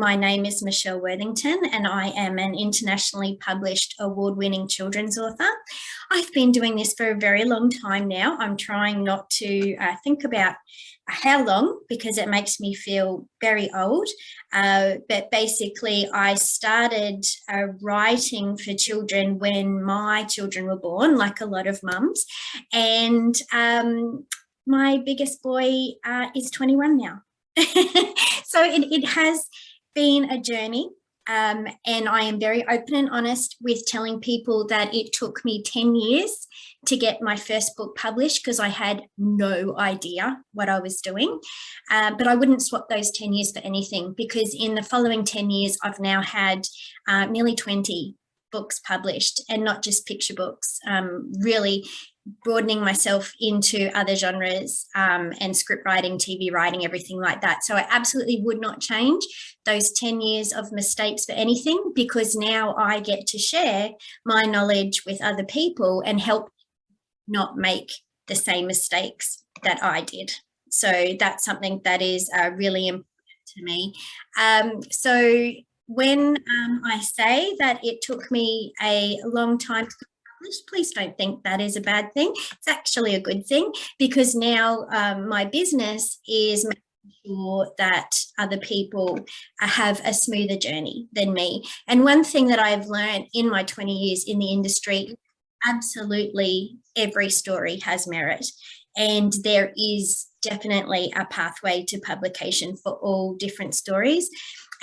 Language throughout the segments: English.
My name is Michelle Worthington, and I am an internationally published award-winning children's author. I've been doing this for a very long time now. I'm trying not to think about how long, because it makes me feel very old. But basically, I started writing for children when my children were born, like a lot of mums. And my biggest boy is 21 now. So it has been a journey, and I am very open and honest with telling people that it took me 10 years to get my first book published because I had no idea what I was doing. But I wouldn't swap those 10 years for anything, because in the following 10 years, I've now had nearly 20 books published, and not just picture books, really broadening myself into other genres, and script writing, TV writing, everything like that. So I absolutely would not change those 10 years of mistakes for anything, because now I get to share my knowledge with other people and help not make the same mistakes that I did. So that's something that is really important to me. So when I say that it took me a long time to publish, please don't think that is a bad thing. It's actually a good thing, because now my business is making sure that other people have a smoother journey than me. And one thing that I've learned in my 20 years in the industry, absolutely every story has merit, and there is definitely a pathway to publication for all different stories.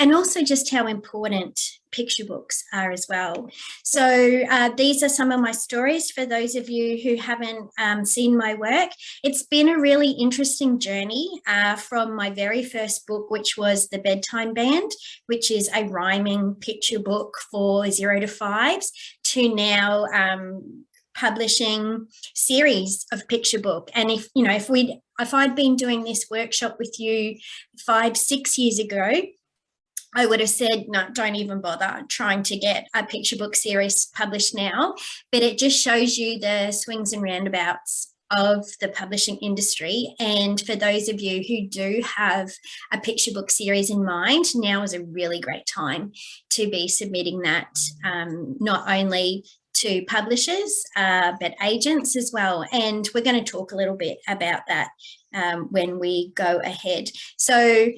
And also just how important picture books are as well. So these are some of my stories for those of you who haven't seen my work. It's been a really interesting journey from my very first book, which was The Bedtime Band, which is a rhyming picture book for 0 to 5s, to now publishing series of picture book. And if I'd been doing this workshop with you 5-6 years ago, I would have said, no, don't even bother trying to get a picture book series published now. But it just shows you the swings and roundabouts of the publishing industry. And for those of you who do have a picture book series in mind, now is a really great time to be submitting that, not only to publishers, but agents as well. And we're going to talk a little bit about that when we go ahead. So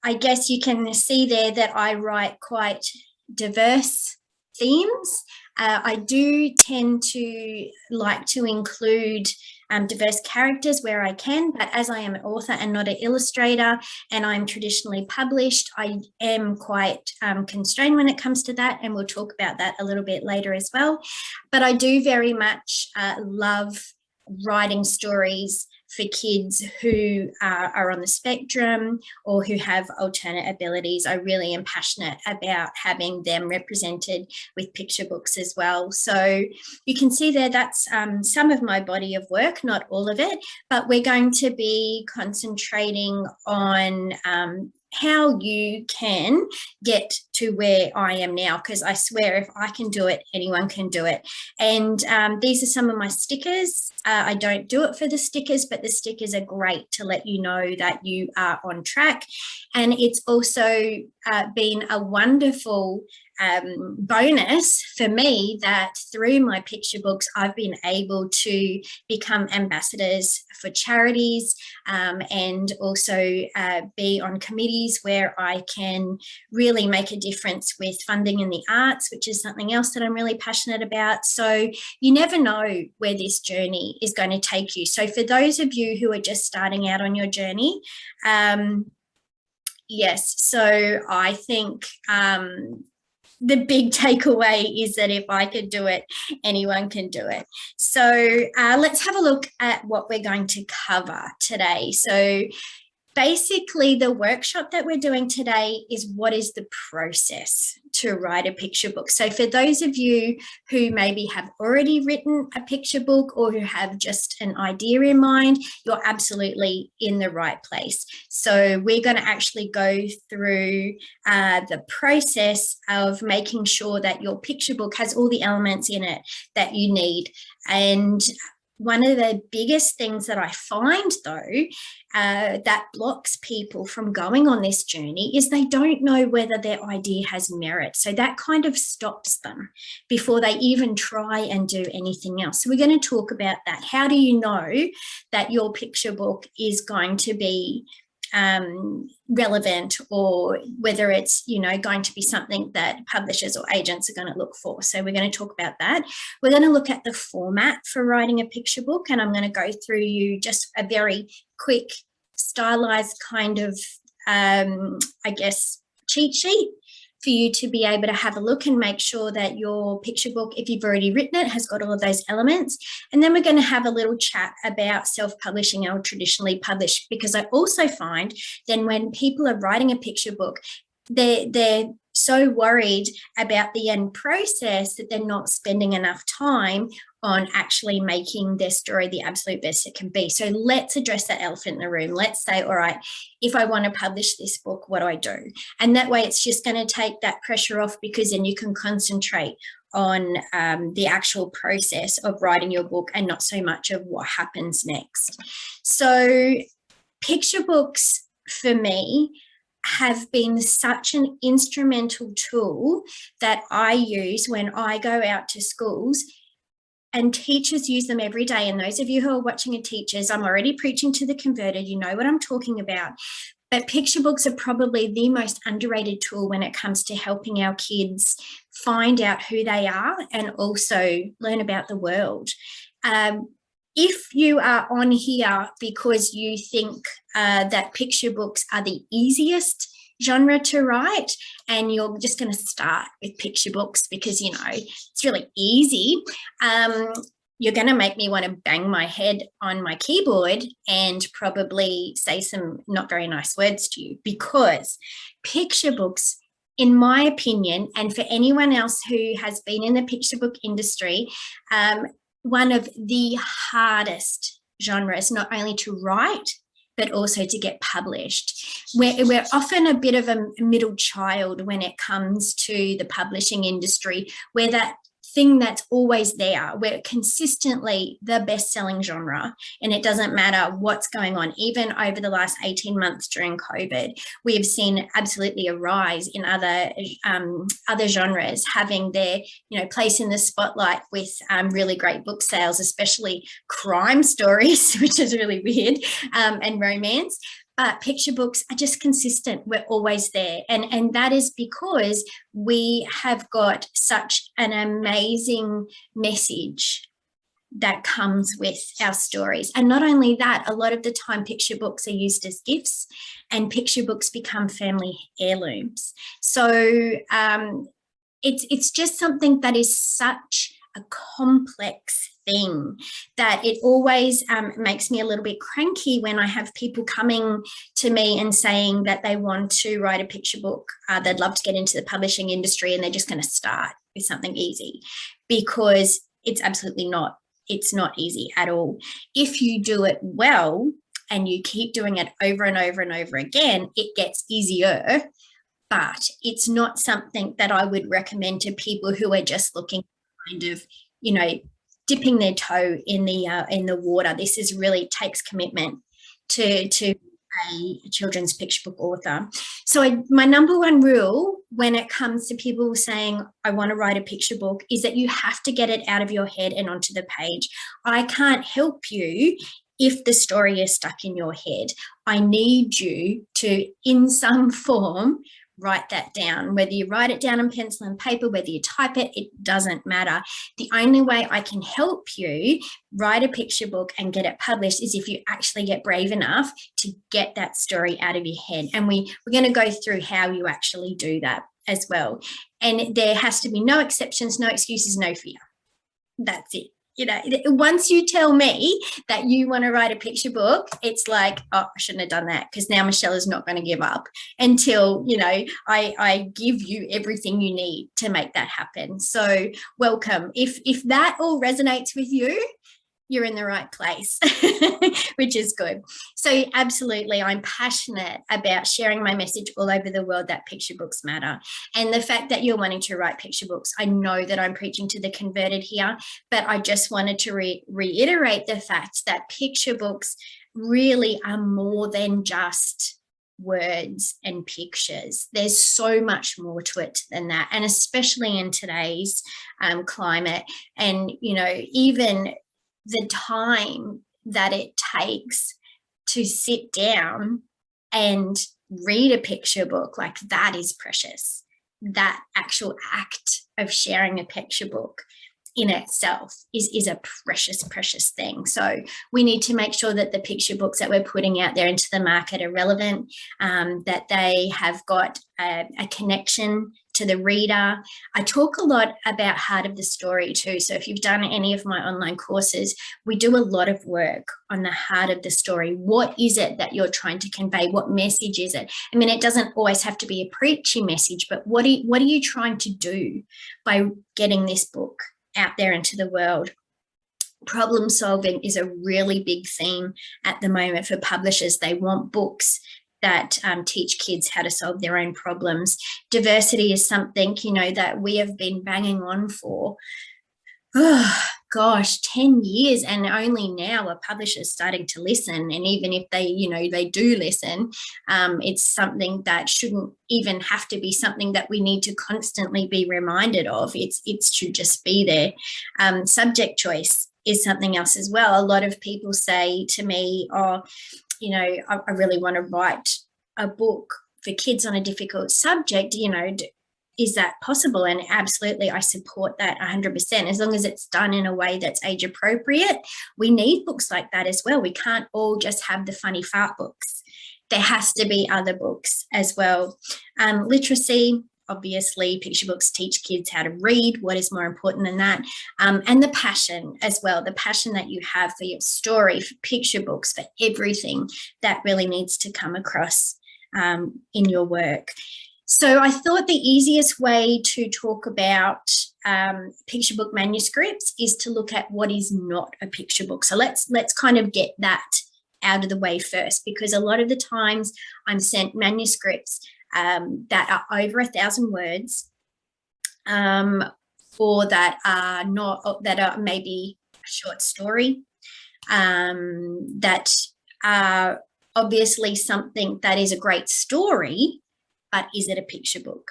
I guess you can see there that I write quite diverse themes. I do tend to like to include diverse characters where I can, but as I am an author and not an illustrator, and I'm traditionally published, I am quite constrained when it comes to that, and we'll talk about that a little bit later as well. But I do very much love writing stories for kids who are on the spectrum or who have alternate abilities. I really am passionate about having them represented with picture books as well. So you can see there, that's some of my body of work, not all of it, but we're going to be concentrating on how you can get to where I am now, because I swear if I can do it, anyone can do it. And these are some of my stickers. I don't do it for the stickers, but the stickers are great to let you know that you are on track. And it's also been a wonderful bonus for me that through my picture books, I've been able to become ambassadors for charities, and also be on committees where I can really make a difference with funding in the arts, which is something else that I'm really passionate about. So you never know where this journey is going to take you. So for those of you who are just starting out on your journey, yes, so I think the big takeaway is that if I could do it, anyone can do it. So let's have a look at what we're going to cover today. So basically, the workshop that we're doing today is what is the process to write a picture book. So for those of you who maybe have already written a picture book or who have just an idea in mind, you're absolutely in the right place. So we're going to actually go through the process of making sure that your picture book has all the elements in it that you need. And One of the biggest things that I find, though, that blocks people from going on this journey is they don't know whether their idea has merit. So that kind of stops them before they even try and do anything else. So we're going to talk about that. How do you know that your picture book is going to be relevant, or whether it's, you know, going to be something that publishers or agents are going to look for? So we're going to talk about that. We're going to look at the format for writing a picture book, and I'm going to go through you just a very quick stylized kind of I guess cheat sheet for you to be able to have a look and make sure that your picture book, if you've already written it, has got all of those elements. And then we're going to have a little chat about self-publishing or traditionally published, because I also find then when people are writing a picture book, they're so worried about the end process that they're not spending enough time on actually making their story the absolute best it can be. So let's address that elephant in the room. Let's say, all right, if I want to publish this book, what do I do? And that way it's just going to take that pressure off, because then you can concentrate on the actual process of writing your book and not so much of what happens next. So picture books for me have been such an instrumental tool that I use when I go out to schools, and teachers use them every day. And those of you who are watching are teachers, I'm already preaching to the converted, you know what I'm talking about. But picture books are probably the most underrated tool when it comes to helping our kids find out who they are and also learn about the world. If you are on here because you think that picture books are the easiest genre to write, and you're just going to start with picture books because, you know, it's really easy, you're going to make me want to bang my head on my keyboard and probably say some not very nice words to you, because picture books, in my opinion, and for anyone else who has been in the picture book industry, one of the hardest genres, not only to write, but also to get published. We're often a bit of a middle child when it comes to the publishing industry, where that thing that's always there. We're consistently the best-selling genre, and it doesn't matter what's going on. Even over the last 18 months during COVID, we have seen absolutely a rise in other genres having their, you know, place in the spotlight with really great book sales, especially crime stories, which is really weird, and romance. But picture books are just consistent. We're always there. And that is because we have got such an amazing message that comes with our stories. And not only that, a lot of the time picture books are used as gifts, and picture books become family heirlooms. So it's just something that is such a complex thing that it always makes me a little bit cranky when I have people coming to me and saying that they want to write a picture book, they'd love to get into the publishing industry, and they're just going to start with something easy, because it's absolutely not. It's not easy at all. If you do it well and you keep doing it over and over and over again, it gets easier, but it's not something that I would recommend to people who are just looking kind of, you know, dipping their toe in the water. This is really takes commitment to a children's picture book author. So my number one rule when it comes to people saying, I want to write a picture book, is that you have to get it out of your head and onto the page. I can't help you if the story is stuck in your head. I need you to, in some form, write that down. Whether you write it down on pencil and paper, whether you type it, it doesn't matter. The only way I can help you write a picture book and get it published is if you actually get brave enough to get that story out of your head. And we're going to go through how you actually do that as well. And there has to be no exceptions, no excuses, no fear. That's it. You know, once you tell me that you want to write a picture book, it's like, oh, I shouldn't have done that, because now Michelle is not going to give up until, you know, I give you everything you need to make that happen. So welcome. If that all resonates with you, you're in the right place, which is good. So absolutely, I'm passionate about sharing my message all over the world that picture books matter. And the fact that you're wanting to write picture books, I know that I'm preaching to the converted here, but I just wanted to reiterate the fact that picture books really are more than just words and pictures. There's so much more to it than that. And especially in today's climate, and, you know, even the time that it takes to sit down and read a picture book, like that is precious. That actual act of sharing a picture book in itself is a precious thing. So we need to make sure that the picture books that we're putting out there into the market are relevant, that they have got a connection to the reader. I talk a lot about heart of the story too. So if you've done any of my online courses, we do a lot of work on the heart of the story. What is it that you're trying to convey? What message is it? I mean, it doesn't always have to be a preachy message, but what are you trying to do by getting this book out there into the world? Problem solving is a really big theme at the moment for publishers. They want books that teach kids how to solve their own problems. Diversity is something, you know, that we have been banging on for, 10 years, and only now are publishers starting to listen. And even if they, you know, they do listen, it's something that shouldn't even have to be something that we need to constantly be reminded of. It should just be there. Subject choice is something else as well. A lot of people say to me, oh, you know, I really want to write a book for kids on a difficult subject, you know, is that possible? And absolutely, I support that 100%, as long as it's done in a way that's age appropriate. We need books like that as well. We can't all just have the funny fart books. There has to be other books as well. Literacy, obviously, picture books teach kids how to read. What is more important than that? And the passion as well, the passion that you have for your story, for picture books, for everything that really needs to come across in your work. So I thought the easiest way to talk about picture book manuscripts is to look at what is not a picture book. So let's kind of get that out of the way first, because a lot of the times I'm sent manuscripts that are over 1,000 words, or that are maybe a short story, that are obviously something that is a great story, but is it a picture book?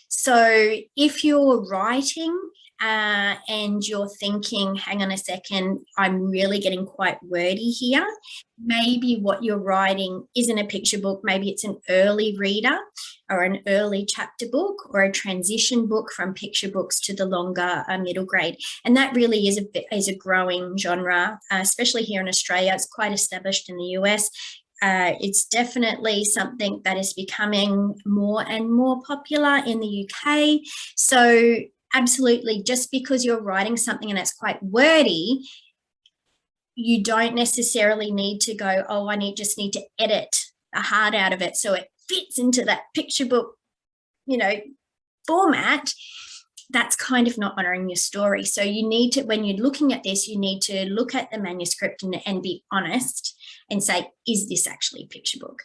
So if you're writing and you're thinking, hang on a second, I'm really getting quite wordy here, maybe what you're writing isn't a picture book. Maybe it's an early reader or an early chapter book or a transition book from picture books to the longer middle grade. And that really is a growing genre, especially here in Australia. It's quite established in the US. It's definitely something that is becoming more and more popular in the UK. So absolutely, just because you're writing something and it's quite wordy, you don't necessarily need to go, oh, just need to edit the heart out of it so it fits into that picture book, you know, format. That's kind of not honoring your story. So you need to, when you're looking at this, you need to look at the manuscript and be honest and say, is this actually a picture book?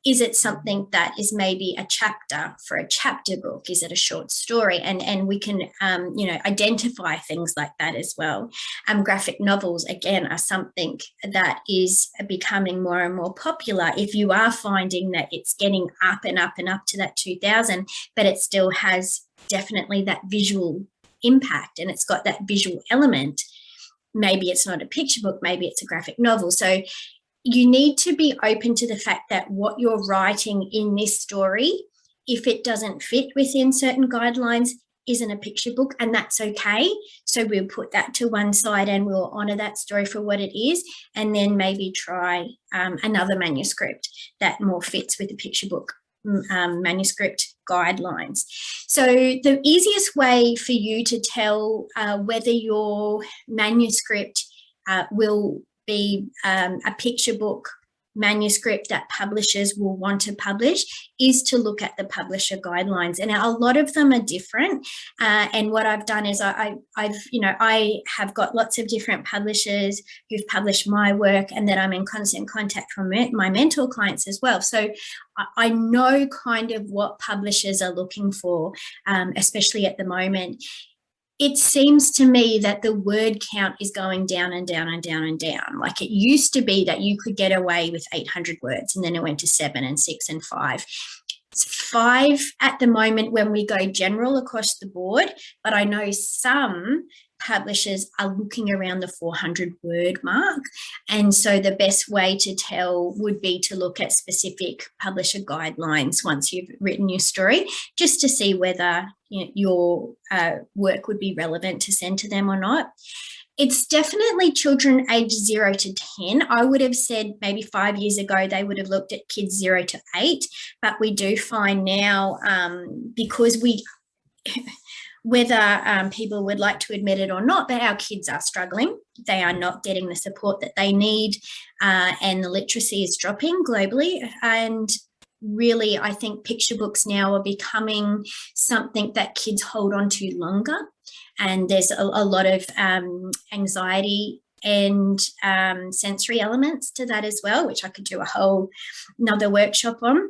Is it something that is maybe a chapter for a chapter book? Is it a short story? And we can, identify things like that as well. Graphic novels, again, are something that is becoming more and more popular. If you are finding that it's getting up and up and up to that 2,000, but it still has definitely that visual impact and it's got that visual element, maybe it's not a picture book, maybe it's a graphic novel. So you need to be open to the fact that what you're writing in this story, if it doesn't fit within certain guidelines, isn't a picture book, and that's okay. So we'll put that to one side and we'll honour that story for what it is, and then maybe try another manuscript that more fits with the picture book manuscript guidelines. So the easiest way for you to tell whether your manuscript will be a picture book manuscript that publishers will want to publish is to look at the publisher guidelines, and a lot of them are different. And what I've done is I have got lots of different publishers who've published my work, and then I'm in constant contact from my mentor clients as well. So I know kind of what publishers are looking for, especially at the moment. It seems to me that the word count is going down and down and down and down. Like, it used to be that you could get away with 800 words, and then it went to 7 and 6 and 5. It's 5 at the moment when we go general across the board, but I know some publishers are looking around the 400 word mark. And so the best way to tell would be to look at specific publisher guidelines once you've written your story, just to see whether your work would be relevant to send to them or not. It's definitely children aged 0 to 10. I would have said maybe 5 years ago they would have looked at kids 0 to 8, but we do find now, because whether people would like to admit it or not, but our kids are struggling. They are not getting the support that they need, and the literacy is dropping globally. And really, I think picture books now are becoming something that kids hold on to longer. And there's a lot of anxiety and sensory elements to that as well, which I could do a whole another workshop on.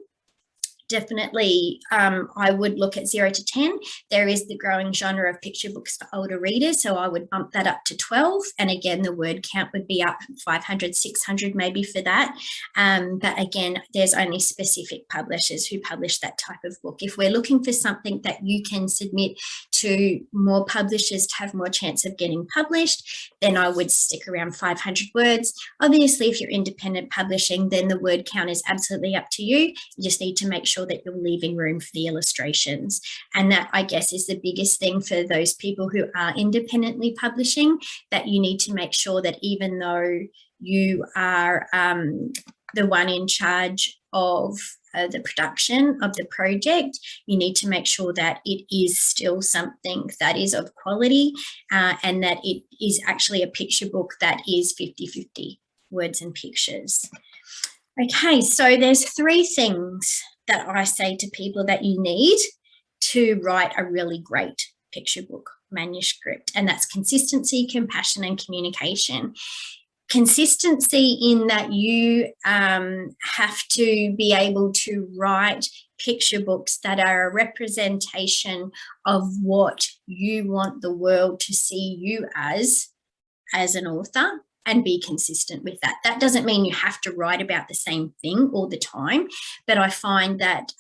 Definitely, I would look at 0 to 10. There is the growing genre of picture books for older readers, so I would bump that up to 12. And again, the word count would be up 500, 600 maybe for that. But again, there's only specific publishers who publish that type of book. If we're looking for something that you can submit to more publishers to have more chance of getting published, then I would stick around 500 words. Obviously, if you're independent publishing, then the word count is absolutely up to you. You just need to make sure that you're leaving room for the illustrations. And that, I guess, is the biggest thing for those people who are independently publishing, that you need to make sure that even though you are the one in charge of the production of the project, you need to make sure that it is still something that is of quality, and that it is actually a picture book that is 50-50 words and pictures. Okay, so there's 3 things that I say to people that you need to write a really great picture book manuscript, and that's consistency, compassion, and communication. Consistency in that you have to be able to write picture books that are a representation of what you want the world to see you as an author, and be consistent with that. That doesn't mean you have to write about the same thing all the time, but I find that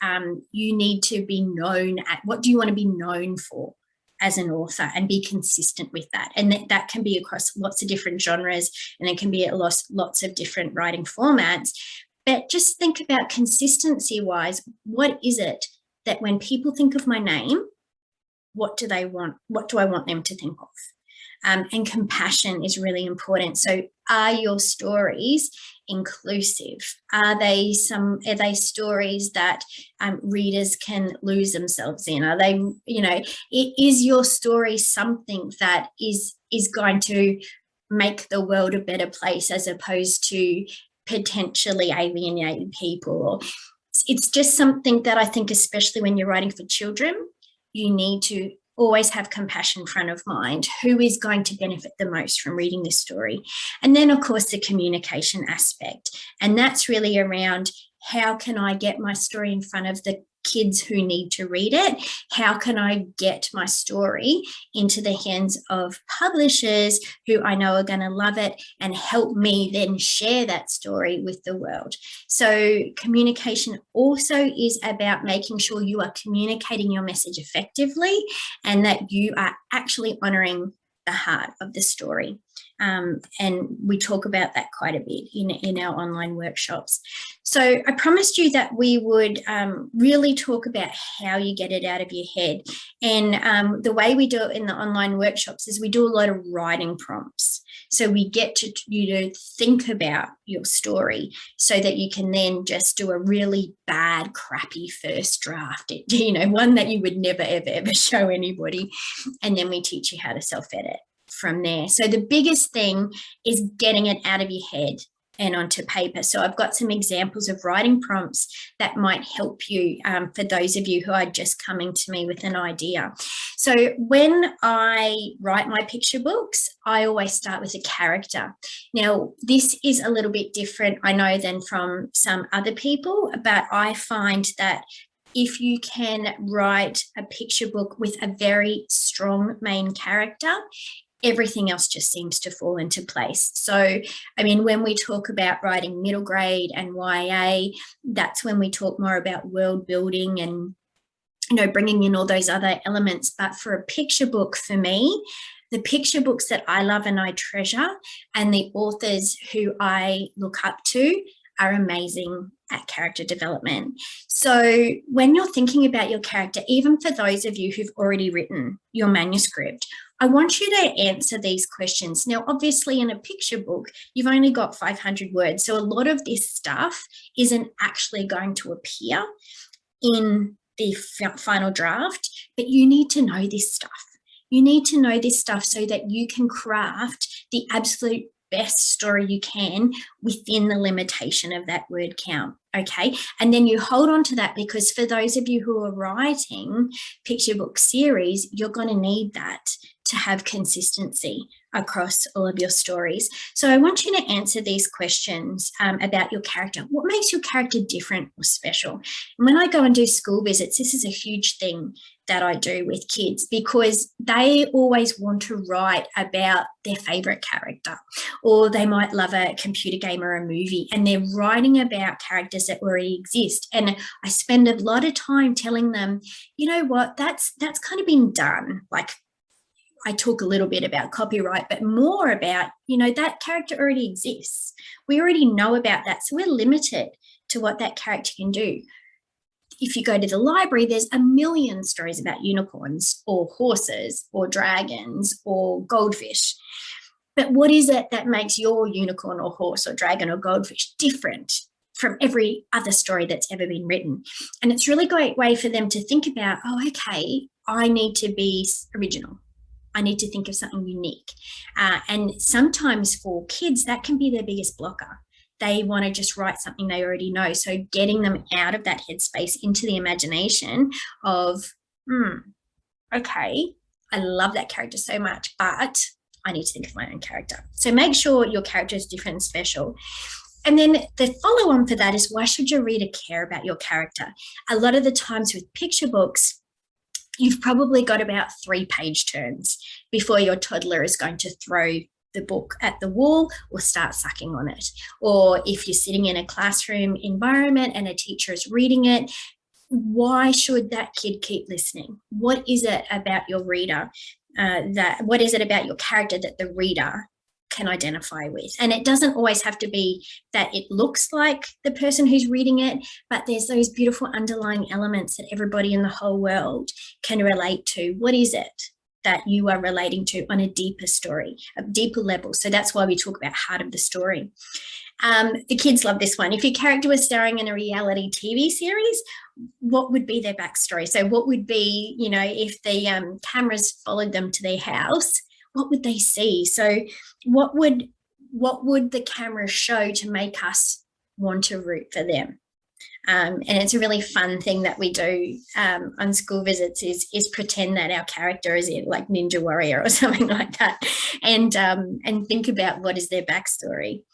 you need to be known at what do you want to be known for as an author, and be consistent with that. And that can be across lots of different genres, and it can be at lots of different writing formats. But just think about consistency-wise, what is it that when people think of my name, what do they want? What do I want them to think of? And compassion is really important. So are your stories inclusive? Are they stories that readers can lose themselves in? Are they, is your story something that is going to make the world a better place, as opposed to potentially alienating people? It's just something that I think, especially when you're writing for children, you need to always have compassion front of mind. Who is going to benefit the most from reading this story? And then, of course, the communication aspect. And that's really around, how can I get my story in front of the kids who need to read it? How can I get my story into the hands of publishers who I know are going to love it and help me then share that story with the world? So communication also is about making sure you are communicating your message effectively, and that you are actually honouring the heart of the story. And we talk about that quite a bit in our online workshops. So I promised you that we would really talk about how you get it out of your head. And the way we do it in the online workshops is we do a lot of writing prompts. So we get you to think about your story, so that you can then just do a really bad, crappy first draft, one that you would never, ever, ever show anybody. And then we teach you how to self-edit from there. So the biggest thing is getting it out of your head. and onto paper. So I've got some examples of writing prompts that might help you for those of you who are just coming to me with an idea. So when I write my picture books, I always start with a character. Now, this is a little bit different, I know, than from some other people, but I find that if you can write a picture book with a very strong main character, everything else just seems to fall into place. So, I mean, when we talk about writing middle grade and YA, that's when we talk more about world building and, you know, bringing in all those other elements. But for a picture book, for me, the picture books that I love and I treasure and the authors who I look up to are amazing at character development. So when you're thinking about your character, even for those of you who've already written your manuscript, I want you to answer these questions. Now, obviously, in a picture book, you've only got 500 words. So a lot of this stuff isn't actually going to appear in the final draft, but you need to know this stuff. You need to know this stuff so that you can craft the absolute best story you can within the limitation of that word count, okay? And then you hold on to that, because for those of you who are writing picture book series, you're going to need that to have consistency across all of your stories. So I want you to answer these questions about your character. What makes your character different or special? And when I go and do school visits, this is a huge thing that I do with kids, because they always want to write about their favorite character, or they might love a computer game or a movie, and they're writing about characters that already exist. And I spend a lot of time telling them, you know what, that's kind of been done. Like, I talk a little bit about copyright, but more about, you know, that character already exists. We already know about that. So we're limited to what that character can do. If you go to the library, there's a million stories about unicorns or horses or dragons or goldfish. But what is it that makes your unicorn or horse or dragon or goldfish different from every other story that's ever been written? And it's a really great way for them to think about, oh, okay, I need to be original. I need to think of something unique. And sometimes for kids, that can be their biggest blocker. They want to just write something they already know. So getting them out of that headspace into the imagination of, okay, I love that character so much, but I need to think of my own character. So make sure your character is different and special. And then the follow-on for that is, why should your reader care about your character? A lot of the times with picture books, you've probably got about 3 page turns before your toddler is going to throw the book at the wall or start sucking on it. Or if you're sitting in a classroom environment and a teacher is reading it, why should that kid keep listening? What is it about your reader what is it about your character that the reader can identify with? And it doesn't always have to be that it looks like the person who's reading it, but there's those beautiful underlying elements that everybody in the whole world can relate to. What is it that you are relating to on a deeper story, a deeper level? So that's why we talk about heart of the story. The kids love this one. If your character was starring in a reality TV series, what would be their backstory? So what would be, you know, if the cameras followed them to their house, what would they see? So what would the camera show to make us want to root for them? And it's a really fun thing that we do on school visits is pretend that our character is in like Ninja Warrior or something like that, and think about what is their backstory.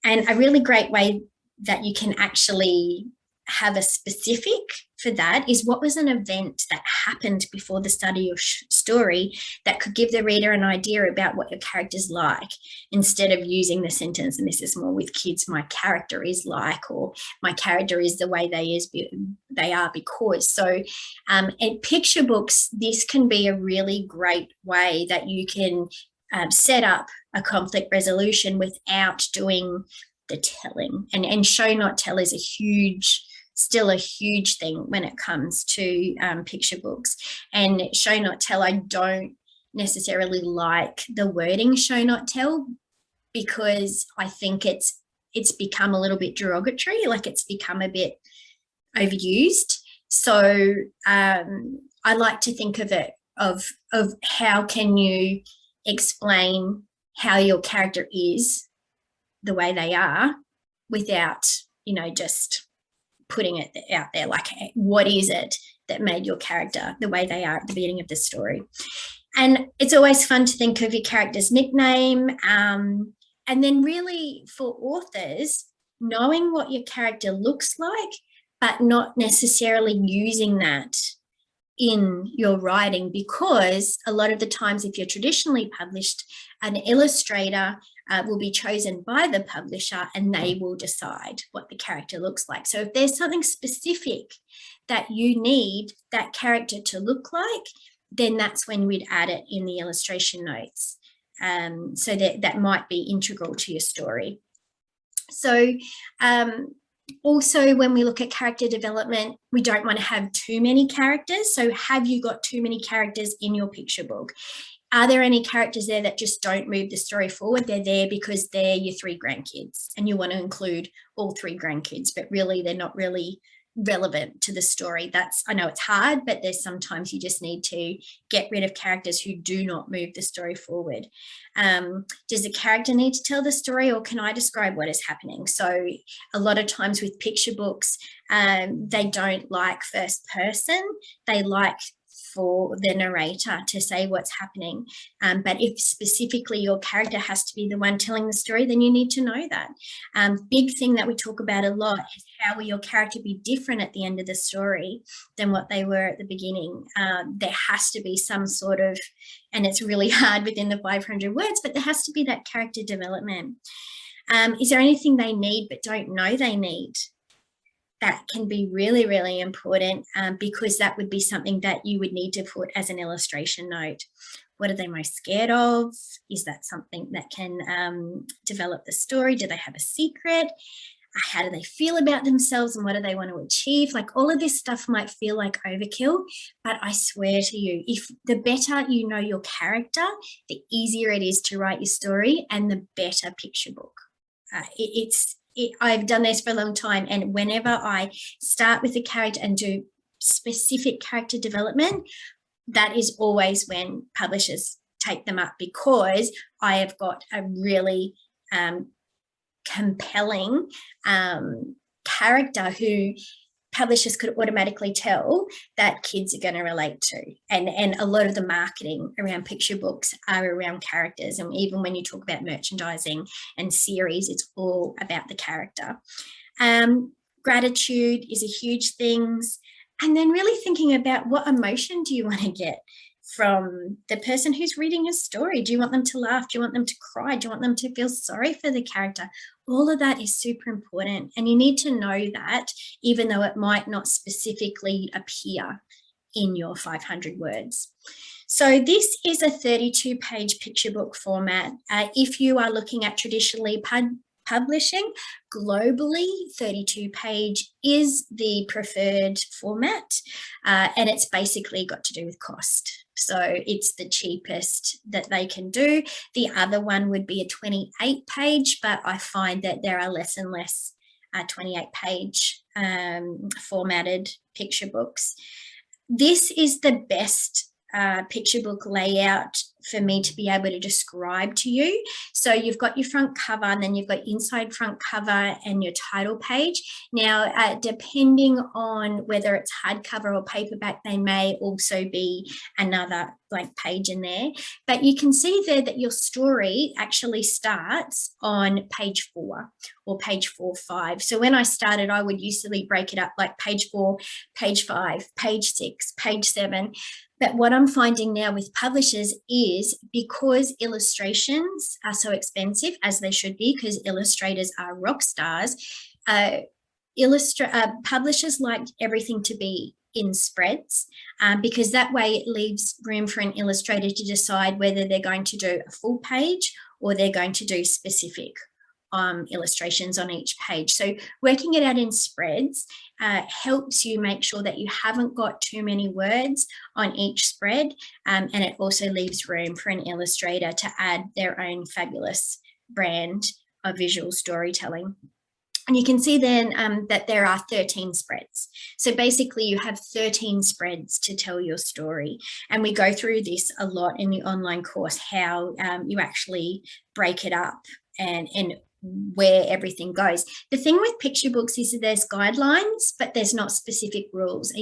And a really great way that you can actually have a specific for that is, what was an event that happened before the start of your story that could give the reader an idea about what your character's like, instead of using the sentence, and this is more with kids, my character is like, or my character is the way they are because. So in picture books, this can be a really great way that you can set up a conflict resolution without doing the telling. And show not tell is still a huge thing when it comes to picture books. And show not tell, I don't necessarily like the wording show not tell, because I think it's become a little bit derogatory, like it's become a bit overused. So I like to think of it of how can you explain how your character is the way they are without, you know, just putting it out there, like, what is it that made your character the way they are at the beginning of the story? And it's always fun to think of your character's nickname. And then really for authors, knowing what your character looks like, but not necessarily using that in your writing, because a lot of the times if you're traditionally published, an illustrator will be chosen by the publisher and they will decide what the character looks like. So if there's something specific that you need that character to look like, then that's when we'd add it in the illustration notes. So that might be integral to your story. So also, when we look at character development, we don't want to have too many characters. So have you got too many characters in your picture book? Are there any characters there that just don't move the story forward? They're there because they're your 3 grandkids and you want to include all 3 grandkids, but really they're not really relevant to the story. I know it's hard, but there's sometimes you just need to get rid of characters who do not move the story forward. Does the character need to tell the story, or can I describe what is happening? So a lot of times with picture books, they don't like first person. They like for the narrator to say what's happening. But if specifically your character has to be the one telling the story, then you need to know that. Big thing that we talk about a lot is how will your character be different at the end of the story than what they were at the beginning. There has to be some sort of, and it's really hard within the 500 words, but there has to be that character development. Is there anything they need but don't know they need? That can be really, really important, because that would be something that you would need to put as an illustration note. What are they most scared of? Is that something that can develop the story? Do they have a secret? How do they feel about themselves and what do they want to achieve? Like, all of this stuff might feel like overkill, but I swear to you, if the better you know your character, the easier it is to write your story and the better picture book. I've done this for a long time, and whenever I start with a character and do specific character development, that is always when publishers take them up, because I have got a really compelling character who publishers could automatically tell that kids are going to relate to. And a lot of the marketing around picture books are around characters. And even when you talk about merchandising and series, it's all about the character. Gratitude is a huge thing. And then really thinking about what emotion do you want to get from the person who's reading your story? Do you want them to laugh? Do you want them to cry? Do you want them to feel sorry for the character? All of that is super important. And you need to know that, even though it might not specifically appear in your 500 words. So this is a 32-page picture book format. If you are looking at traditionally publishing, globally, 32-page is the preferred format, and it's basically got to do with cost. So it's the cheapest that they can do. The other one would be a 28-page, but I find that there are less and less 28-page formatted picture books. This is the best picture book layout for me to be able to describe to you. So you've got your front cover, and then you've got inside front cover and your title page. Now, depending on whether it's hardcover or paperback, they may also be another blank page in there. But you can see there that your story actually starts on page 4 or page 4, 5. So when I started, I would usually break it up like page 4, page 5, page 6, page 7. But what I'm finding now with publishers is, because illustrations are so expensive, as they should be, because illustrators are rock stars, publishers like everything to be in spreads, because that way it leaves room for an illustrator to decide whether they're going to do a full page or they're going to do specific illustrations on each page. So working it out in spreads helps you make sure that you haven't got too many words on each spread, and it also leaves room for an illustrator to add their own fabulous brand of visual storytelling. And you can see then that there are 13 spreads. So basically you have 13 spreads to tell your story. And we go through this a lot in the online course, how you actually break it up and where everything goes. The thing with picture books is that there's guidelines, but there's not specific rules.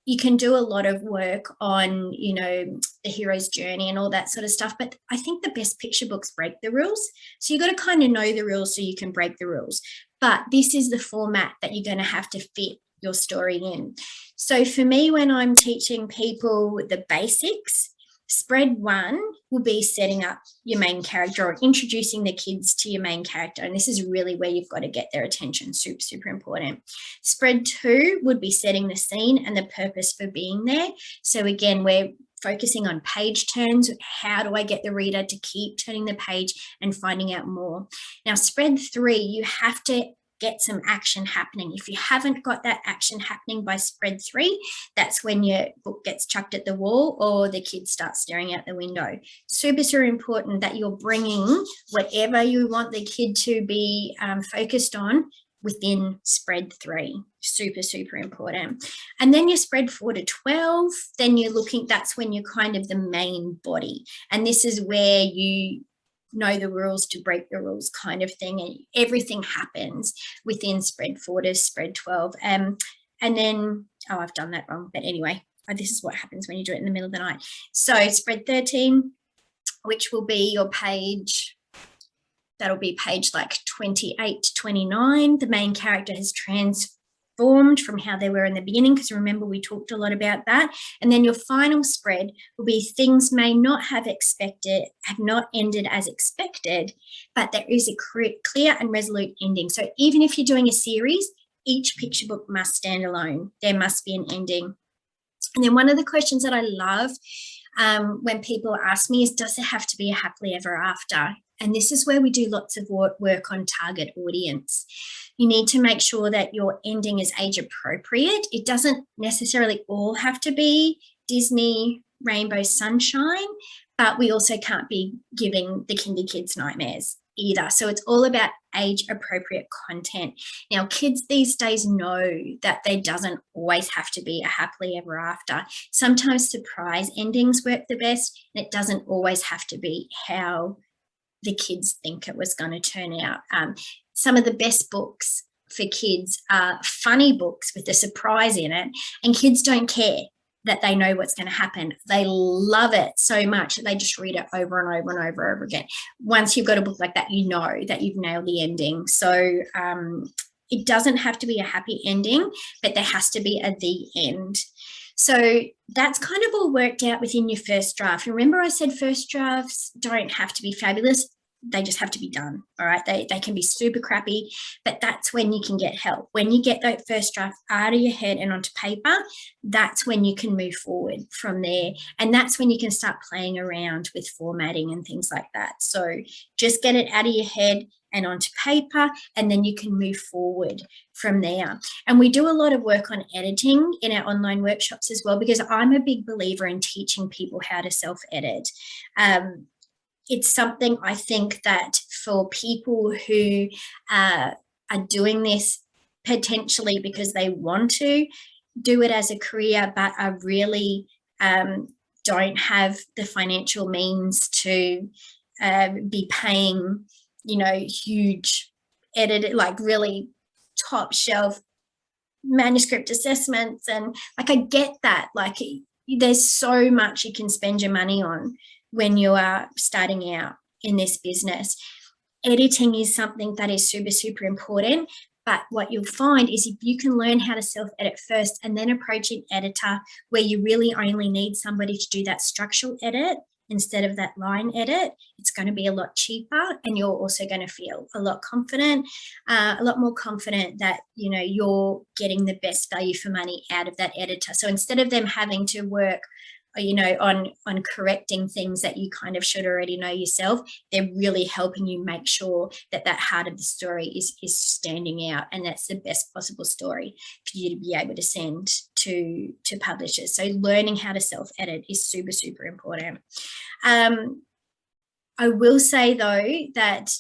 You can do a lot of work on, the hero's journey and all that sort of stuff. But I think the best picture books break the rules. So you've got to kind of know the rules so you can break the rules. But this is the format that you're going to have to fit your story in. So for me, when I'm teaching people the basics, spread 1 will be setting up your main character or introducing the kids to your main character. And this is really where you've got to get their attention. Super, super important. Spread 2 would be setting the scene and the purpose for being there. So again, we're focusing on page turns. How do I get the reader to keep turning the page and finding out more? Now, spread 3, you have to get some action happening. If you haven't got that action happening by spread 3, that's when your book gets chucked at the wall or the kids start staring out the window. Super, super important that you're bringing whatever you want the kid to be focused on within spread 3. Super, super important. And then you spread 4 to 12, then that's when you're kind of the main body. And this is where you know the rules to break the rules kind of thing, and everything happens within spread 4 to spread 12. And then, I've done that wrong, but anyway, this is what happens when you do it in the middle of the night. So spread 13, which will be your page, that'll be page like 28 to 29. The main character has transformed from how they were in the beginning, because remember we talked a lot about that. And then your final spread will be things may not have not ended as expected, but there is a clear and resolute ending. So even if you're doing a series, each picture book must stand alone. There must be an ending. And then one of the questions that I love when people ask me is, does it have to be a happily ever after? And this is where we do lots of work on target audience. You need to make sure that your ending is age appropriate. It doesn't necessarily all have to be Disney Rainbow Sunshine, but we also can't be giving the kinder kids nightmares either. So it's all about age appropriate content. Now, kids these days know that there doesn't always have to be a happily ever after. Sometimes surprise endings work the best, and it doesn't always have to be how the kids think it was going to turn out. Some of the best books for kids are funny books with a surprise in it, and kids don't care that they know what's going to happen. They love it so much that they just read it over and over and over and over again. Once you've got a book like that, you know that you've nailed the ending. So it doesn't have to be a happy ending, but there has to be a the end. So that's kind of all worked out within your first draft. Remember I said first drafts don't have to be fabulous. They just have to be done, all right? They can be super crappy, but that's when you can get help. When you get that first draft out of your head and onto paper, that's when you can move forward from there. And that's when you can start playing around with formatting and things like that. So just get it out of your head and onto paper, and then you can move forward from there. And we do a lot of work on editing in our online workshops as well, because I'm a big believer in teaching people how to self-edit. It's something I think that for people who are doing this potentially because they want to do it as a career, but are really don't have the financial means to be paying, huge like really top shelf manuscript assessments. And I get that, there's so much you can spend your money on when you are starting out in this business. Editing is something that is super, super important. But what you'll find is if you can learn how to self-edit first and then approach an editor where you really only need somebody to do that structural edit instead of that line edit, it's going to be a lot cheaper, and you're also going to feel a lot more confident that, you're getting the best value for money out of that editor. So instead of them having to work on correcting things that you kind of should already know yourself, they're really helping you make sure that heart of the story is standing out, and that's the best possible story for you to be able to send to publishers. So learning how to self-edit is super, super important. I will say though that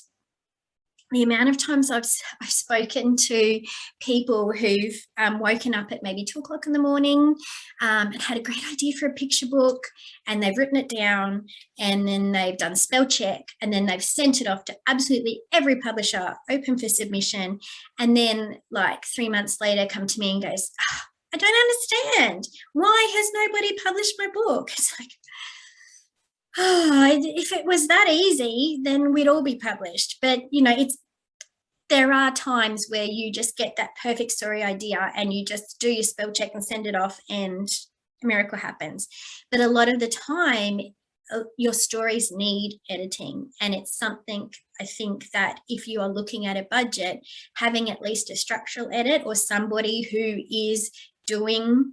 the amount of times I've spoken to people who've woken up at maybe 2 o'clock in the morning and had a great idea for a picture book, and they've written it down, and then they've done spell check, and then they've sent it off to absolutely every publisher, open for submission, and then like 3 months later come to me and goes, oh, I don't understand. Why has nobody published my book? It's like, oh, if it was that easy, then we'd all be published. But, you know, there are times where you just get that perfect story idea and you just do your spell check and send it off and a miracle happens. But a lot of the time, your stories need editing, and it's something I think that if you are looking at a budget, having at least a structural edit or somebody who is doing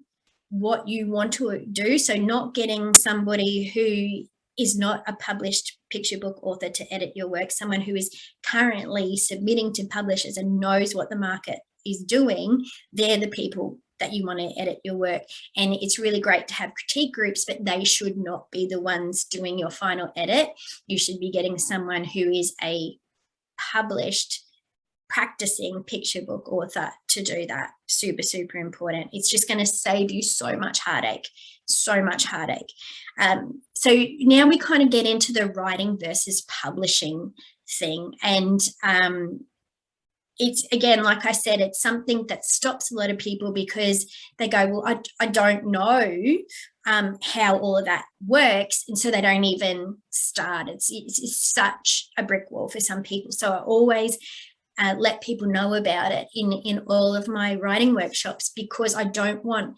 what you want to do, so not getting somebody who is not a published picture book author to edit your work, someone who is currently submitting to publishers and knows what the market is doing, they're the people that you want to edit your work. And it's really great to have critique groups, but they should not be the ones doing your final edit. You should be getting someone who is a published practicing picture book author to do that. Super, super important. It's just going to save you so much heartache, so much heartache. So now we kind of get into the writing versus publishing thing. And it's, again, like I said, it's something that stops a lot of people because they go, well, I don't know how all of that works. And so they don't even start. It's such a brick wall for some people. So I always let people know about it in all of my writing workshops, because I don't want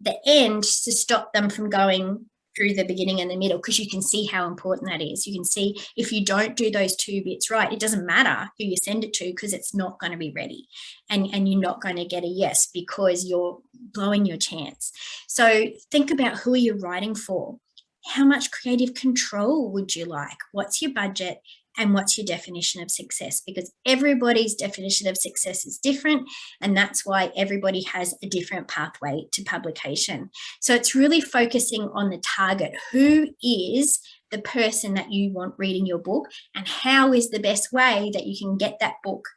the end to stop them from going through the beginning and the middle, because you can see how important that is. You can see if you don't do those 2 bits right, it doesn't matter who you send it to, because it's not going to be ready, and you're not going to get a yes because you're blowing your chance. So think about, who are you writing for? How much creative control would you like? What's your budget? And what's your definition of success? Because everybody's definition of success is different, and that's why everybody has a different pathway to publication. So it's really focusing on the target. Who is the person that you want reading your book, and how is the best way that you can get that book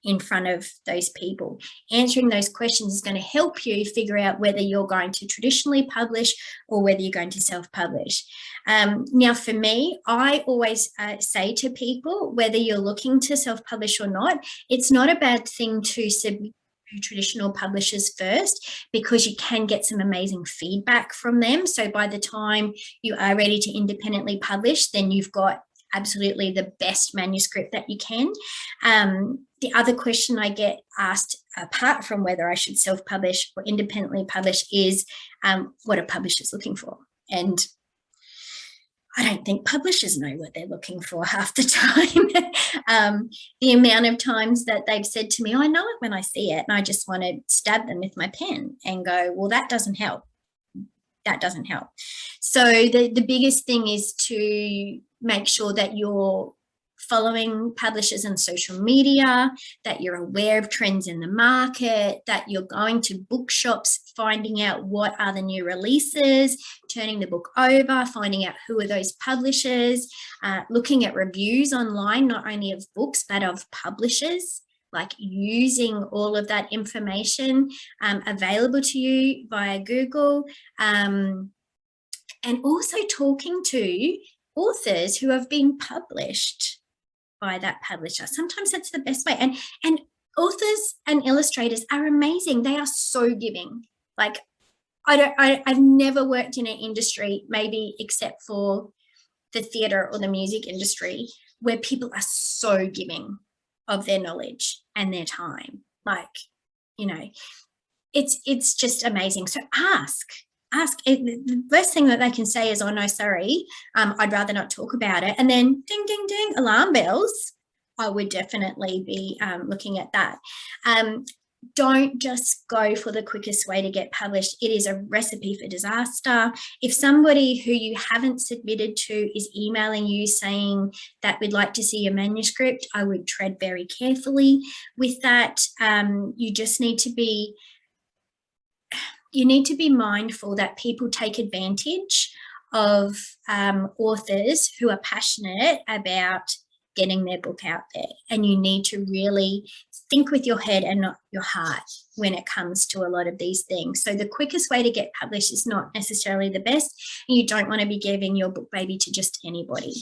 in front of those people? Answering those questions is going to help you figure out whether you're going to traditionally publish or whether you're going to self-publish. Now, for me, I always say to people, whether you're looking to self-publish or not, it's not a bad thing to submit to traditional publishers first, because you can get some amazing feedback from them. So by the time you are ready to independently publish, then you've got absolutely the best manuscript that you can. The other question I get asked, apart from whether I should self-publish or independently publish, is what are publishers looking for? And I don't think publishers know what they're looking for half the time. The amount of times that they've said to me, I know it when I see it, and I just want to stab them with my pen and go, well, that doesn't help. That doesn't help. So the biggest thing is to make sure that you're following publishers on social media, that you're aware of trends in the market, that you're going to bookshops, finding out what are the new releases, turning the book over, finding out who are those publishers, looking at reviews online, not only of books, but of publishers, like using all of that information available to you via Google, and also talking to authors who have been published by that publisher. Sometimes that's the best way. And authors and illustrators are amazing. They are so giving. Like, I've never worked in an industry, maybe except for the theatre or the music industry, where people are so giving of their knowledge and their time. Like, you know, it's just amazing. So ask. The best thing that they can say is, oh no, sorry, I'd rather not talk about it. And then ding, ding, ding, alarm bells. I would definitely be looking at that. Don't just go for the quickest way to get published. It is a recipe for disaster. If somebody who you haven't submitted to is emailing you saying that we'd like to see your manuscript, I would tread very carefully with that. You just need to be mindful that people take advantage of authors who are passionate about getting their book out there. And you need to really think with your head and not your heart when it comes to a lot of these things. So the quickest way to get published is not necessarily the best. And you don't want to be giving your book baby to just anybody.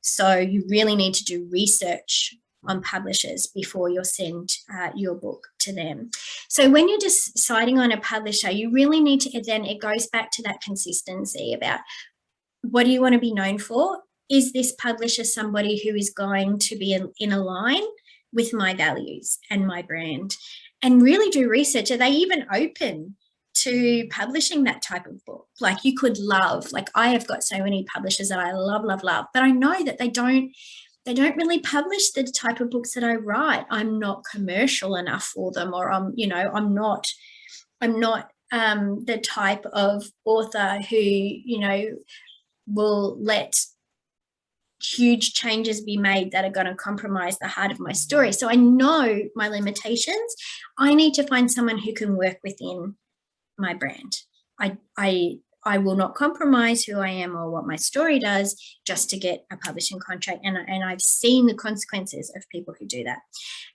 So you really need to do research on publishers before you'll send your book to them. So when you're deciding on a publisher, you really need to, then it goes back to that consistency about what do you want to be known for? Is this publisher somebody who is going to be in a line with my values and my brand? And really do research. Are they even open to publishing that type of book? Like you could love, like I have got so many publishers that I love, but I know that they don't really publish the type of books that I write. I'm not commercial enough for them, or I'm not the type of author who, will let huge changes be made that are going to compromise the heart of my story. So I know my limitations. I need to find someone who can work within my brand. I will not compromise who I am or what my story does just to get a publishing contract. And I've seen the consequences of people who do that.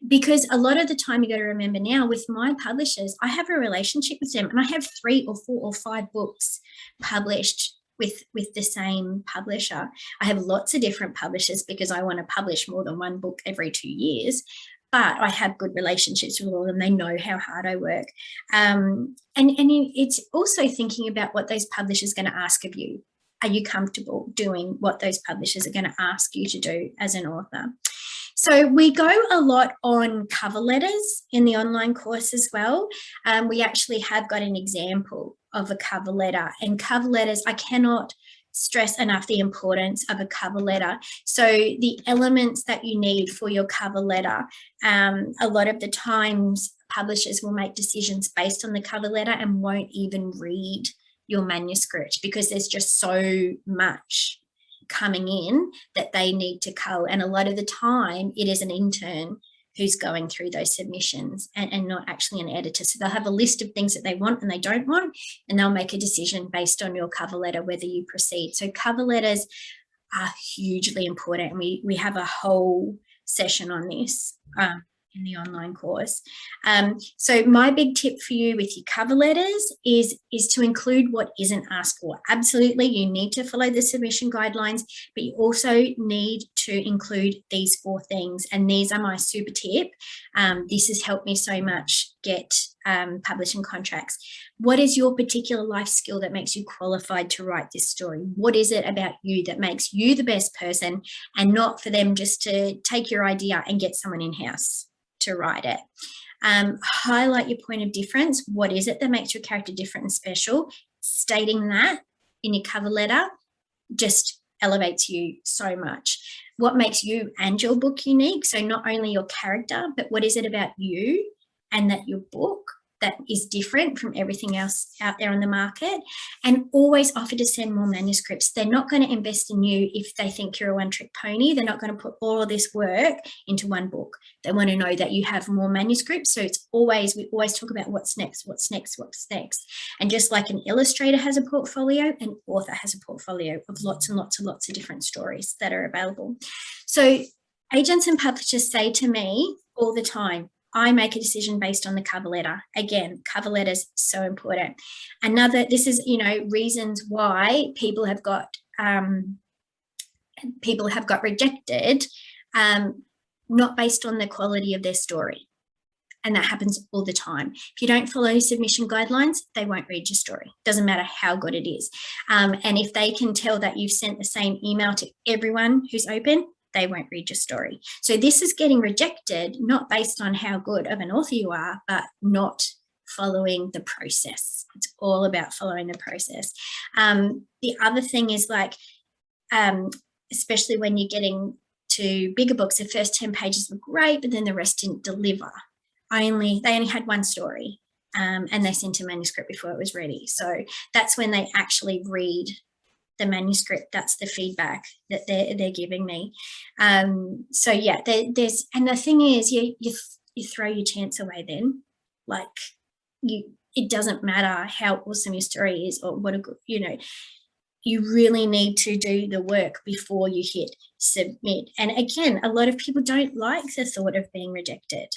Because a lot of the time, you got to remember now, with my publishers, I have a relationship with them, and I have 3 or 4 or 5 books published with the same publisher. I have lots of different publishers because I want to publish more than one book every 2 years. But I have good relationships with all of them. They know how hard I work. And it's also thinking about what those publishers are going to ask of you. Are you comfortable doing what those publishers are going to ask you to do as an author? So we go a lot on cover letters in the online course as well. We actually have got an example of a cover letter, and cover letters, I cannot stress enough the importance of a cover letter. So the elements that you need for your cover letter, a lot of the times publishers will make decisions based on the cover letter and won't even read your manuscript because there's just so much coming in that they need to cull. And a lot of the time it is an intern who's going through those submissions and not actually an editor. So they'll have a list of things that they want and they don't want, and they'll make a decision based on your cover letter whether you proceed. So cover letters are hugely important, and we have a whole session on this in the online course. So my big tip for you with your cover letters is to include what isn't asked for. Absolutely, you need to follow the submission guidelines, but you also need to include these 4 things, and these are my super tip. This has helped me so much get publishing contracts. What is your particular life skill that makes you qualified to write this story? What is it about you that makes you the best person, and not for them just to take your idea and get someone in-house to write it? Highlight your point of difference. What is it that makes your character different and special? Stating that in your cover letter just elevates you so much. What makes you and your book unique? So not only your character, but what is it about you and that your book that is different from everything else out there on the market? And always offer to send more manuscripts. They're not going to invest in you if they think you're a one-trick pony. They're not going to put all of this work into one book. They want to know that you have more manuscripts. So it's always, we always talk about what's next. And just like an illustrator has a portfolio, an author has a portfolio of lots and lots and lots of different stories that are available. So agents and publishers say to me all the time, I make a decision based on the cover letter. Again, cover letters so important. This is, reasons why people have got rejected, not based on the quality of their story. And that happens all the time. If you don't follow submission guidelines, they won't read your story. Doesn't matter how good it is. And if they can tell that you've sent the same email to everyone who's open, they won't read your story. So this is getting rejected, not based on how good of an author you are, but not following the process. It's all about following the process. The other thing is especially when you're getting to bigger books, the first 10 pages were great, but then the rest didn't deliver. They only had one story, and they sent a manuscript before it was ready. So that's when they actually read the manuscript. That's the feedback that they're giving me. So yeah, there's, and the thing is, you throw your chance away then. It doesn't matter how awesome your story is or what a good, you really need to do the work before you hit submit. And again, a lot of people don't like the thought of being rejected,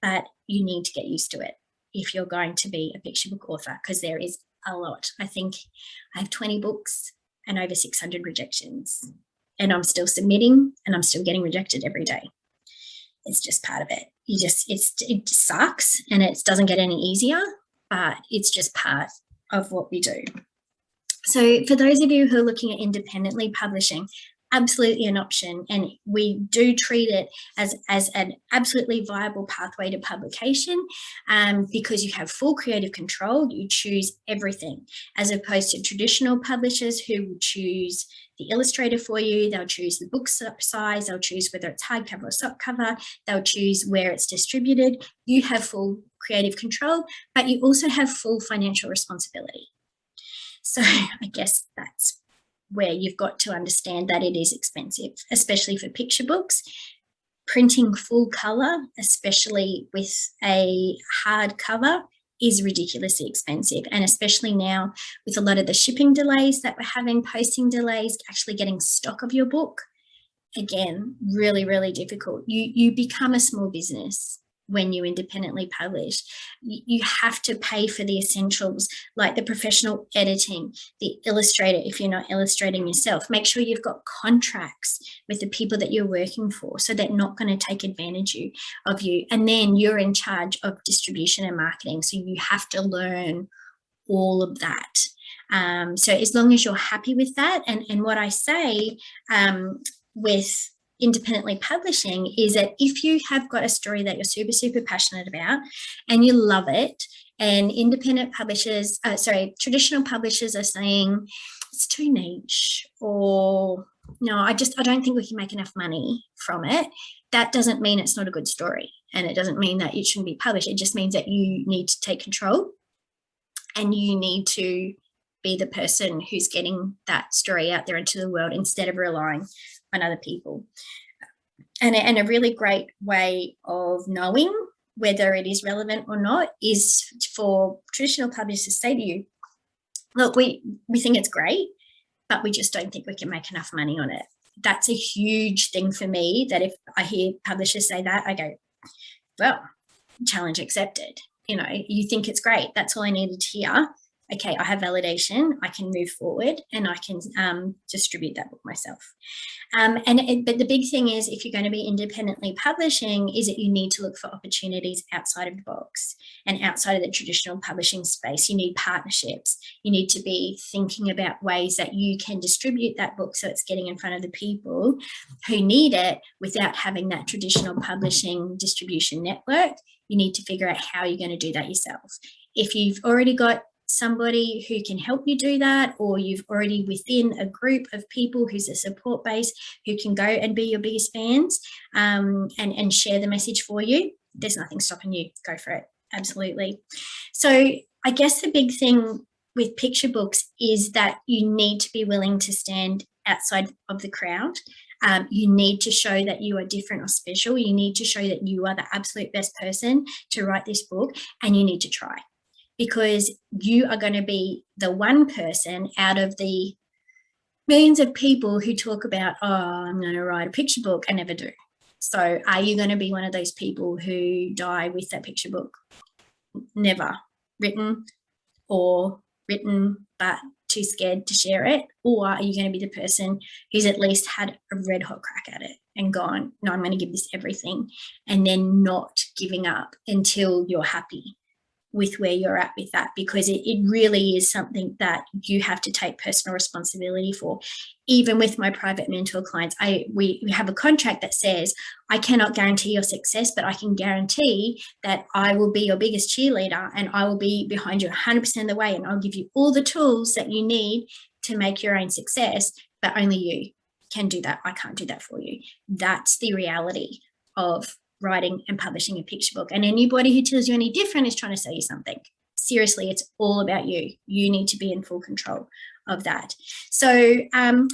but you need to get used to it if you're going to be a picture book author, because there is a lot. I think I have 20 books and over 600 rejections, and I'm still submitting and I'm still getting rejected every day. It's just part of it. It sucks and it doesn't get any easier, but it's just part of what we do. So for those of you who are looking at independently publishing, absolutely an option, and we do treat it as an absolutely viable pathway to publication, because you have full creative control. You choose everything, as opposed to traditional publishers who will choose the illustrator for you. They'll choose the book size, they'll choose whether it's hardcover or softcover, they'll choose where it's distributed. You have full creative control, but you also have full financial responsibility. So I guess that's where you've got to understand that it is expensive, especially for picture books. Printing full colour, especially with a hardcover, is ridiculously expensive. And especially now with a lot of the shipping delays that we're having, posting delays, actually getting stock of your book, again, really, really difficult. You become a small business when you independently publish. You have to pay for the essentials like the professional editing, the illustrator if you're not illustrating yourself. Make sure you've got contracts with the people that you're working for so they're not going to take advantage of you. And then you're in charge of distribution and marketing, so you have to learn all of that. So as long as you're happy with that, and what I say with independently publishing is that if you have got a story that you're super, super passionate about and you love it, and independent publishers, traditional publishers are saying it's too niche, or no, I don't think we can make enough money from it, that doesn't mean it's not a good story, and it doesn't mean that it shouldn't be published. It just means that you need to take control and you need to be the person who's getting that story out there into the world instead of relying on other people. And a really great way of knowing whether it is relevant or not is for traditional publishers to say to you, look, we think it's great, but we just don't think we can make enough money on it. That's a huge thing for me, that if I hear publishers say that, I go, well, challenge accepted. You think it's great. That's all I needed to hear. Okay, I have validation, I can move forward and I can distribute that book myself. But the big thing is, if you're going to be independently publishing, is that you need to look for opportunities outside of the box and outside of the traditional publishing space. You need partnerships. You need to be thinking about ways that you can distribute that book so it's getting in front of the people who need it without having that traditional publishing distribution network. You need to figure out how you're going to do that yourself. If you've already got somebody who can help you do that, or you've already within a group of people who's a support base who can go and be your biggest fans and share the message for you, there's nothing stopping you. Go for it. Absolutely. So I guess the big thing with picture books is that you need to be willing to stand outside of the crowd. You need to show that you are different or special. You need to show that you are the absolute best person to write this book, and you need to try. Because you are going to be the one person out of the millions of people who talk about, oh, I'm going to write a picture book, and never do. So are you going to be one of those people who die with that picture book never written, or written but too scared to share it? Or are you going to be the person who's at least had a red hot crack at it and gone, no, I'm going to give this everything, and then not giving up until you're happy with where you're at with that? Because it really is something that you have to take personal responsibility for. Even with my private mentor clients, we have a contract that says, I cannot guarantee your success, but I can guarantee that I will be your biggest cheerleader, and I will be behind you 100% of the way, and I'll give you all the tools that you need to make your own success, but only you can do that. I can't do that for you. That's the reality of writing and publishing a picture book. And anybody who tells you any different is trying to sell you something. Seriously, it's all about you. You need to be in full control of that. So when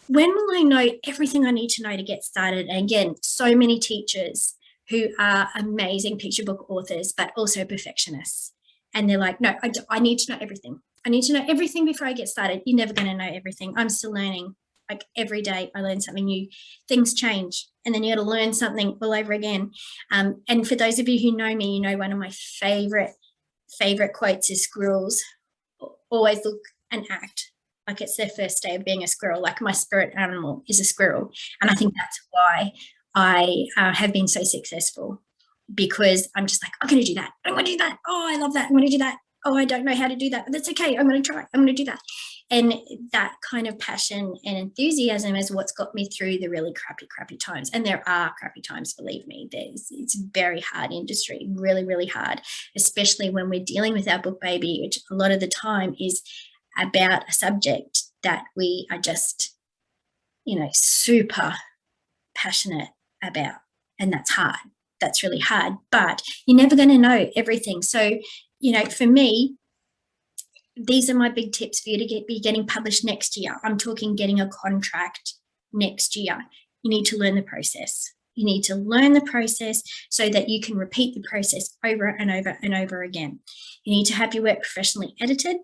will I know everything I need to know to get started? And again, so many teachers who are amazing picture book authors, but also perfectionists. And they're like, no, I need to know everything. I need to know everything before I get started. You're never going to know everything. I'm still learning. Like every day I learn something new. Things change, and then you got to learn something all over again. And for those of you who know me, you know one of my favorite quotes is squirrels always look and act like it's their first day of being a squirrel. Like my spirit animal is a squirrel. And I think that's why I have been so successful, because I'm just like, I'm going to do that. I'm going to do that. Oh, I love that. I'm going to do that. Oh, I don't know how to do that, but that's okay. I'm going to try. I'm going to do that. And that kind of passion and enthusiasm is what's got me through the really crappy times. And there are crappy times, believe me. It's a very hard industry, really, really hard, especially when we're dealing with our book baby, which a lot of the time is about a subject that we are just, super passionate about. And that's hard. That's really hard, but you're never going to know everything. So, for me, these are my big tips for you to be getting published next year. I'm talking getting a contract next year. You need to learn the process. You need to learn the process so that you can repeat the process over and over and over again. You need to have your work professionally edited.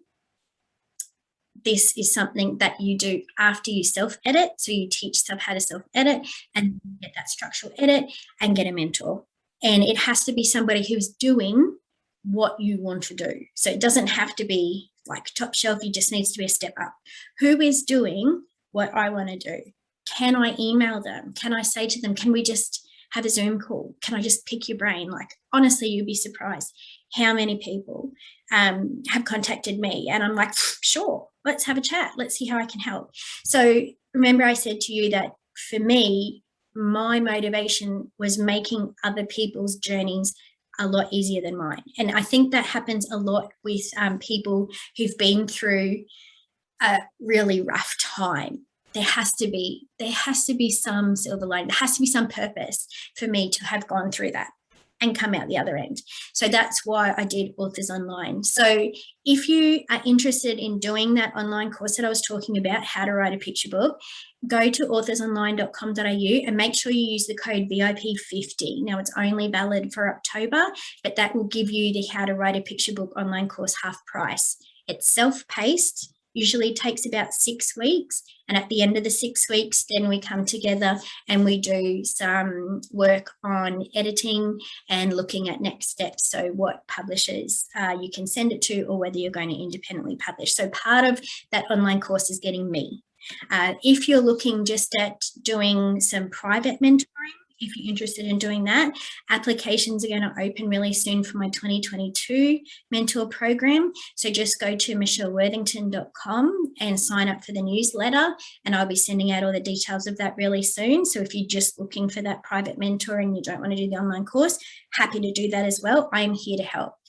This is something that you do after you self-edit. So you teach yourself how to self-edit and get that structural edit and get a mentor. And it has to be somebody who's doing what you want to do. So it doesn't have to be like top shelf. It just needs to be a step up. Who is doing what I want to do? Can I email them? Can I say to them, can we just have a Zoom call? Can I just pick your brain? Like, honestly, you'd be surprised how many people have contacted me. And I'm like, sure, let's have a chat. Let's see how I can help. So remember I said to you that for me, my motivation was making other people's journeys a lot easier than mine. And I think that happens a lot with people who've been through a really rough time. There has to be some silver lining. There has to be some purpose for me to have gone through that and come out the other end. So that's why I did Authors Online. So if you are interested in doing that online course that I was talking about, how to write a picture book, go to authorsonline.com.au and make sure you use the code VIP50. Now it's only valid for October, but that will give you the How to Write a Picture Book online course half price. It's self-paced. Usually takes about 6 weeks. And at the end of the 6 weeks, then we come together and we do some work on editing and looking at next steps. So what publishers you can send it to, or whether you're going to independently publish. So part of that online course is getting me. If you're looking just at doing some private mentoring, if you're interested in doing that, applications are going to open really soon for my 2022 mentor program. So just go to michelleworthington.com and sign up for the newsletter, and I'll be sending out all the details of that really soon. So if you're just looking for that private mentor and you don't want to do the online course, happy to do that as well. I'm here to help.